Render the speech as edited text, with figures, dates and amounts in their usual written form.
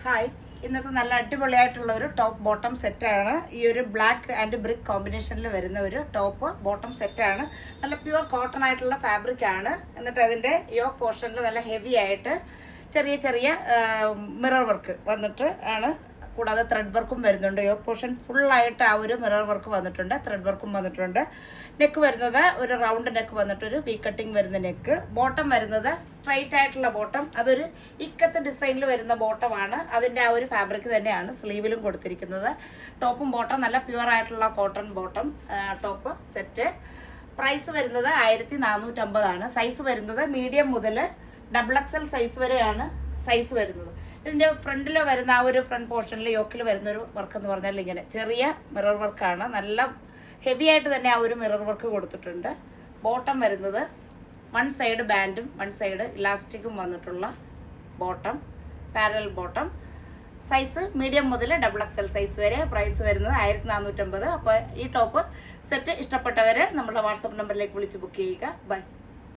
Hi, ഇന്നത്തെ നല്ല അടിപൊളിയായിട്ടുള്ള ഒരു ടോപ്പ് ബോട്ടം സെറ്റാണ്. ഈ ഒരു ബ്ലാക്ക് ആൻഡ് ബ്രിക്ക് കോമ്പിനേഷനിൽ വരുന്ന ഒരു ടോപ്പ് ബോട്ടം സെറ്റാണ്. നല്ല പ്യുവർ കോട്ടൺ ആയിട്ടുള്ള ഫാബ്രിക് ആണ്. എന്നിട്ട് അതിൻ്റെ യോക്ക് പോർഷനിൽ നല്ല ഹെവി ആയിട്ട് ചെറിയ ചെറിയ മിറർ വർക്ക് വന്നിട്ട് ആണ്. കൂടാതെ ത്രെഡ് വർക്കും വരുന്നുണ്ട്. യോക്ക് പോർഷൻ ഫുള്ളായിട്ട് ആ ഒരു മിറർ വർക്ക് വന്നിട്ടുണ്ട്, ത്രെഡ് വർക്കും വന്നിട്ടുണ്ട്. നെക്ക് വരുന്നത് ഒരു റൗണ്ട് നെക്ക് വന്നിട്ടൊരു വി കട്ടിങ് വരുന്ന നെക്ക്. ബോട്ടം വരുന്നത് സ്ട്രൈറ്റ് ആയിട്ടുള്ള ബോട്ടം, അതൊരു ഇക്കത്ത് ഡിസൈനിൽ വരുന്ന ബോട്ടമാണ്. അതിൻ്റെ ആ ഒരു ഫാബ്രിക് തന്നെയാണ് സ്ലീവിലും കൊടുത്തിരിക്കുന്നത്. ടോപ്പും ബോട്ടം നല്ല പ്യുവർ ആയിട്ടുള്ള cotton bottom top set. Price വരുന്നത് 1450 സൈസ് വരുന്നത് മീഡിയം മുതൽ XXL സൈസ് വരെയാണ് സൈസ് വരുന്നത്. ഇതിൻ്റെ ഫ്രണ്ടിൽ വരുന്ന ആ ഒരു ഫ്രണ്ട് പോർഷനിൽ യോക്കിൽ വരുന്ന ഒരു വർക്ക് എന്ന് പറഞ്ഞാൽ ഇങ്ങനെ ചെറിയ മിറർ വർക്കാണ്. നല്ല ഹെവി ആയിട്ട് തന്നെ ആ ഒരു മിറർ വർക്ക് കൊടുത്തിട്ടുണ്ട്. ബോട്ടം വരുന്നത് വൺ സൈഡ് ബാൻഡും വൺ സൈഡ് ഇലാസ്റ്റിക്കും വന്നിട്ടുള്ള bottom, parallel bottom. Size medium മുതൽ XXL സൈസ് വരെ. പ്രൈസ് വരുന്നത് 1450. അപ്പോൾ ഈ ടോപ്പ് സെറ്റ് ഇഷ്ടപ്പെട്ടവർ നമ്മുടെ വാട്സപ്പ് നമ്പറിലേക്ക് വിളിച്ച് ബുക്ക് ചെയ്യുക. ബൈ.